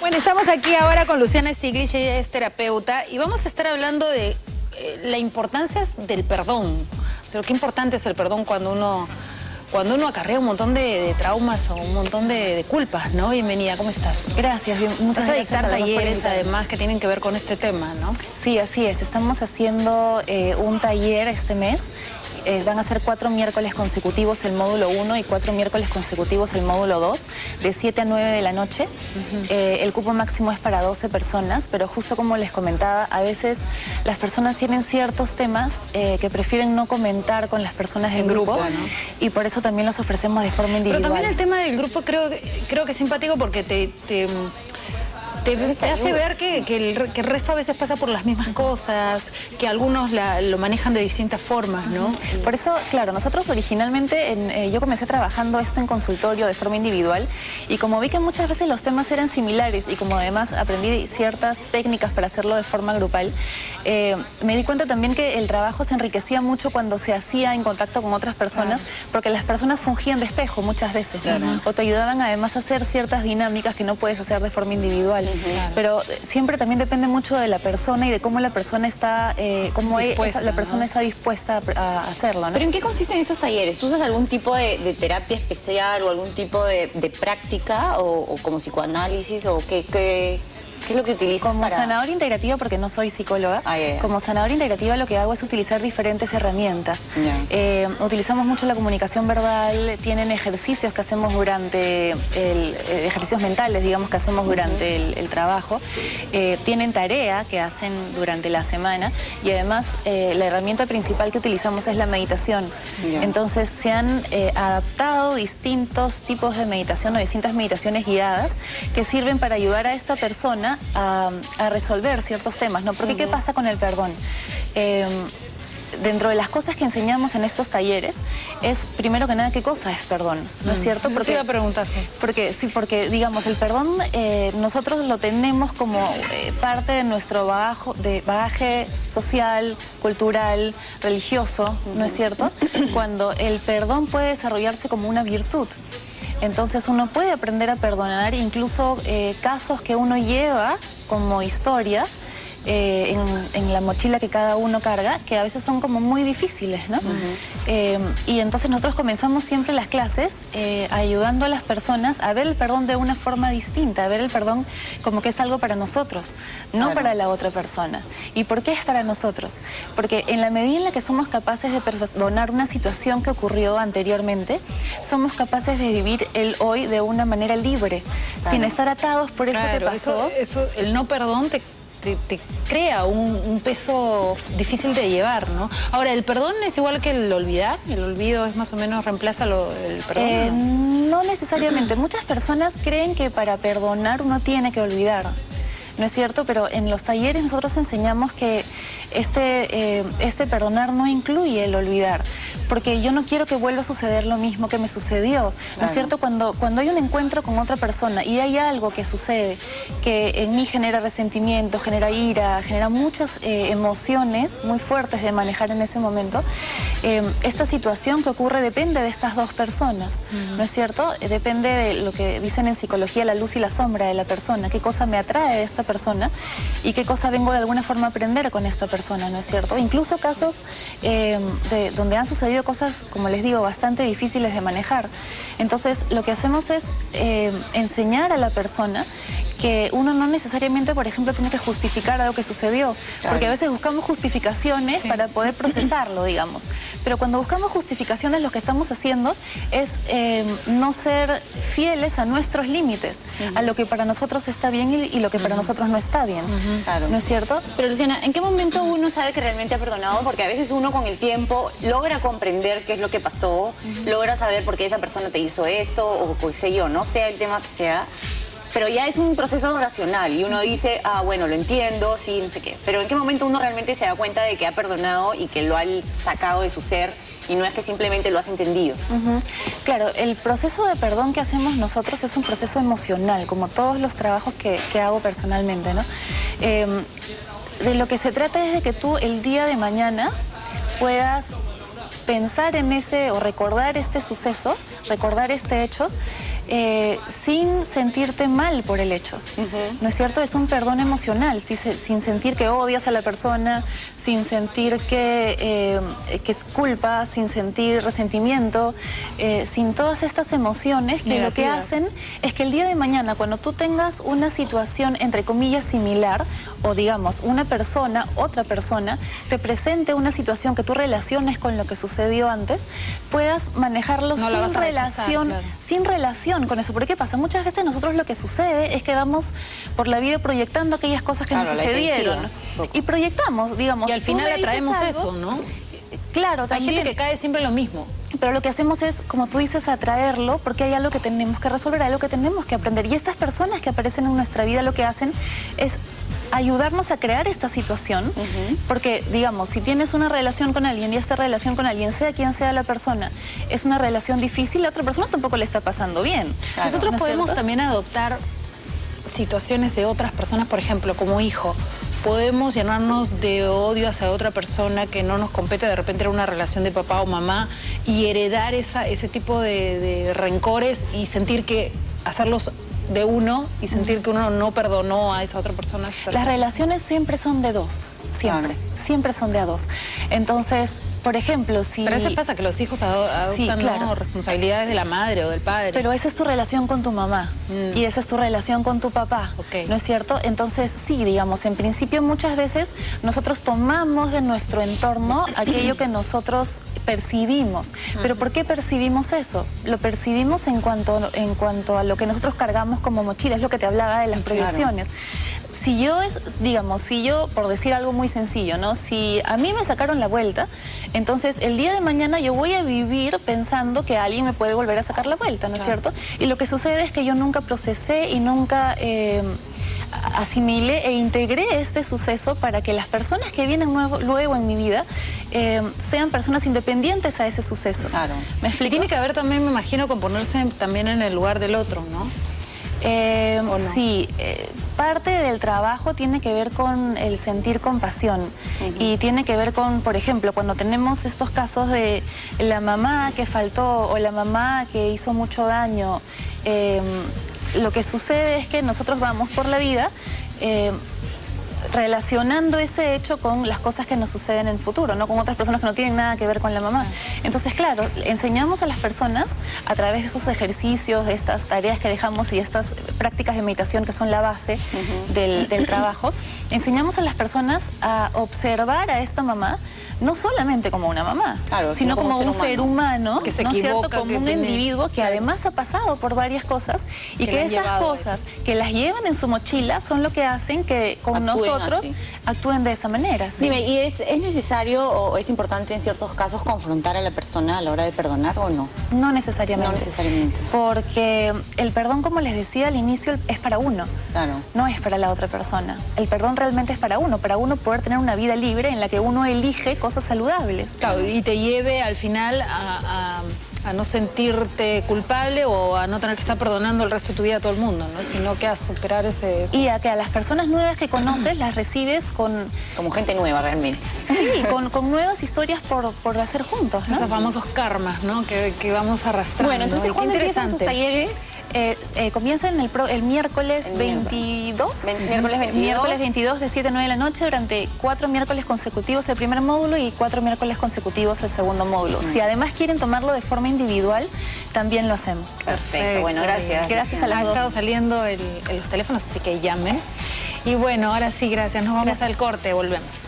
Bueno, estamos aquí ahora con Luciana Stiglitz, ella es terapeuta, y vamos a estar hablando de la importancia del perdón. O sea, qué importante es el perdón cuando uno acarrea un montón de traumas o un montón de culpas, ¿no? Bienvenida, ¿cómo estás? Gracias, muchas gracias. Vas a dictar talleres, además, que tienen que ver con este tema, ¿no? Sí, así es. Estamos haciendo un taller este mes. Van a ser 4 miércoles consecutivos el módulo 1 y 4 miércoles consecutivos el módulo 2, de 7 a 9 de la noche. El cupo máximo es para 12 personas, pero justo como les comentaba, a veces las personas tienen ciertos temas que prefieren no comentar con las personas del grupo, ¿no? Y por eso también los ofrecemos de forma individual. Pero también el tema del grupo creo que es simpático porque te hace ver que el resto a veces pasa por las mismas cosas, que algunos lo manejan de distintas formas, ¿no? Por eso, claro, nosotros originalmente, yo comencé trabajando esto en consultorio de forma individual, y como vi que muchas veces los temas eran similares y como además aprendí ciertas técnicas para hacerlo de forma grupal, me di cuenta también que el trabajo se enriquecía mucho cuando se hacía en contacto con otras personas, porque las personas fungían de espejo muchas veces, ¿no? O te ayudaban además a hacer ciertas dinámicas que no puedes hacer de forma individual. Pero siempre también depende mucho de la persona y de cómo la persona está, la persona está dispuesta a hacerlo, ¿no? ¿Pero en qué consisten esos talleres? ¿Tú usas algún tipo de terapia especial o algún tipo de práctica o como psicoanálisis o qué es lo que utilizas como sanadora integrativa, porque no soy psicóloga, como sanadora integrativa lo que hago es utilizar diferentes herramientas. Utilizamos mucho la comunicación verbal, tienen ejercicios que hacemos durante ejercicios mentales, digamos, que hacemos durante el trabajo, tienen tarea que hacen durante la semana, y además la herramienta principal que utilizamos es la meditación. Entonces se han adaptado distintos tipos de meditación o distintas meditaciones guiadas que sirven para ayudar a esta persona a resolver ciertos temas, ¿no? Porque ¿qué pasa con el perdón? Dentro de las cosas que enseñamos en estos talleres es, primero que nada, qué cosa es perdón, ¿no es cierto? Porque te iba a preguntar. Porque digamos, el perdón nosotros lo tenemos como parte de nuestro bagaje social, cultural, religioso, ¿no es cierto? Cuando el perdón puede desarrollarse como una virtud. Entonces uno puede aprender a perdonar, incluso casos que uno lleva como historia en la mochila que cada uno carga, que a veces son como muy difíciles, ¿no? Y entonces nosotros comenzamos siempre las clases ayudando a las personas a ver el perdón de una forma distinta, a ver el perdón como que es algo para nosotros, no para la otra persona. ¿Y por qué es para nosotros? Porque en la medida en la que somos capaces de perdonar una situación que ocurrió anteriormente, somos capaces de vivir el hoy de una manera libre, sin estar atados por eso que pasó. El no perdón te crea un peso difícil de llevar, ¿no? Ahora, ¿el perdón es igual que el olvidar? ¿El olvido es más o menos reemplaza el perdón? No necesariamente. Muchas personas creen que para perdonar uno tiene que olvidar, ¿no es cierto? Pero en los talleres nosotros enseñamos que este perdonar no incluye el olvidar, porque yo no quiero que vuelva a suceder lo mismo que me sucedió, ¿no es cierto? Cuando hay un encuentro con otra persona y hay algo que sucede que en mí genera resentimiento, genera ira, genera muchas emociones muy fuertes de manejar en ese momento, esta situación que ocurre depende de estas dos personas, ¿no es cierto? Depende de lo que dicen en psicología, la luz y la sombra de la persona, qué cosa me atrae de esta persona y qué cosa vengo de alguna forma a aprender con esta persona, ¿no es cierto? Incluso casos donde han sucedido cosas, como les digo, bastante difíciles de manejar. Entonces, lo que hacemos es enseñar a la persona que uno no necesariamente, por ejemplo, tiene que justificar algo que sucedió, porque a veces buscamos justificaciones para poder procesarlo, digamos. Pero cuando buscamos justificaciones, lo que estamos haciendo es no ser fieles a nuestros límites, a lo que para nosotros está bien y lo que para nosotros no está bien, ¿no es cierto? Pero Luciana, ¿en qué momento uno sabe que realmente ha perdonado? Porque a veces uno con el tiempo logra comprender qué es lo que pasó, logra saber por qué esa persona te hizo esto, o qué sé yo, no sea el tema que sea, pero ya es un proceso racional y uno dice, ah, bueno, lo entiendo, sí, no sé qué. Pero ¿en qué momento uno realmente se da cuenta de que ha perdonado y que lo ha sacado de su ser y no es que simplemente lo has entendido? Claro, el proceso de perdón que hacemos nosotros es un proceso emocional, como todos los trabajos que hago personalmente, ¿no? De lo que se trata es de que tú el día de mañana puedas pensar en ese o recordar este suceso, recordar este hecho, sin sentirte mal por el hecho. ¿No es cierto? Es un perdón emocional, sin sentir que odias a la persona, sin sentir que es culpa, sin sentir resentimiento, sin todas estas emociones que negativas. Lo que hacen es que el día de mañana, cuando tú tengas una situación, entre comillas, similar, o digamos, otra persona, te presente una situación que tú relaciones con lo que sucedió antes, puedas manejarlo No la vas a rechazar, claro. sin relación con eso. Porque ¿qué pasa? Muchas veces nosotros lo que sucede es que vamos por la vida proyectando aquellas cosas que nos sucedieron. Y proyectamos, digamos... Y al final atraemos eso, ¿no? Claro, también. Hay gente que cae siempre en lo mismo. Pero lo que hacemos es, como tú dices, atraerlo, porque hay algo que tenemos que resolver, algo que tenemos que aprender. Y estas personas que aparecen en nuestra vida lo que hacen es ayudarnos a crear esta situación, porque, digamos, si tienes una relación con alguien y esta relación con alguien, sea quien sea la persona, es una relación difícil, la otra persona tampoco le está pasando bien. Claro. Nosotros ¿No es podemos cierto? también adoptar situaciones de otras personas, por ejemplo, como hijo. Podemos llenarnos de odio hacia otra persona que no nos compete, de repente era una relación de papá o mamá, y heredar ese tipo de rencores y sentir que hacerlos de uno y sentir que uno no perdonó a esa otra persona. Las relaciones siempre son de dos, siempre, siempre son de a dos. Entonces, por ejemplo, si... Pero eso pasa, que los hijos adoptan ¿no? responsabilidades de la madre o del padre. Pero esa es tu relación con tu mamá y esa es tu relación con tu papá, ¿no es cierto? Entonces, sí, digamos, en principio muchas veces nosotros tomamos de nuestro entorno aquello que nosotros percibimos. ¿Pero por qué percibimos eso? Lo percibimos en cuanto a lo que nosotros cargamos como mochila, es lo que te hablaba de las proyecciones. Si yo, por decir algo muy sencillo, ¿no? Si a mí me sacaron la vuelta, entonces el día de mañana yo voy a vivir pensando que alguien me puede volver a sacar la vuelta, ¿no es cierto? Y lo que sucede es que yo nunca procesé y nunca asimilé e integré este suceso para que las personas que vienen luego en mi vida sean personas independientes a ese suceso. Claro. ¿Me explico? Y tiene que haber también, me imagino, con ponerse también en el lugar del otro, ¿no? ¿O no? Sí, parte del trabajo tiene que ver con el sentir compasión y tiene que ver con, por ejemplo, cuando tenemos estos casos de la mamá que faltó o la mamá que hizo mucho daño, lo que sucede es que nosotros vamos por la vida relacionando ese hecho con las cosas que nos suceden en el futuro, ¿no? Con otras personas que no tienen nada que ver con la mamá. Entonces, claro, enseñamos a las personas a través de esos ejercicios, de estas tareas que dejamos y estas prácticas de meditación que son la base del trabajo, enseñamos a las personas a observar a esta mamá no solamente como una mamá, sino como un ser humano, que se ¿no es cierto? equivoca, Como un individuo que además ha pasado por varias cosas y que esas cosas que las llevan en su mochila son lo que hacen que con nosotros actúen de esa manera. ¿Sí? Dime, ¿y es necesario o es importante en ciertos casos confrontar a la persona a la hora de perdonar o no? No necesariamente. No necesariamente. Porque el perdón, como les decía al inicio, es para uno. Claro. No es para la otra persona. El perdón realmente es para uno poder tener una vida libre en la que uno elige cosas saludables. Claro, y te lleve al final a no sentirte culpable o a no tener que estar perdonando el resto de tu vida a todo el mundo, ¿no? Sino que a superar ese... Y a que a las personas nuevas que conoces las recibes con... Como gente nueva realmente. Sí, con nuevas historias por hacer juntos, ¿no? Esos famosos karmas, ¿no? Que vamos arrastrando. Bueno, entonces, ¿no? ¿cuándo empiezan tus talleres? Comienzan el miércoles 22. Miércoles 22 de 7 a 9 de la noche durante 4 miércoles consecutivos el primer módulo y 4 miércoles consecutivos el segundo módulo. Si además quieren tomarlo de forma individual, también lo hacemos. Perfecto, bueno, gracias. Gracias a las dos. Ha estado saliendo los teléfonos, así que llamen. Y bueno, ahora sí, gracias. Nos vamos al corte, volvemos.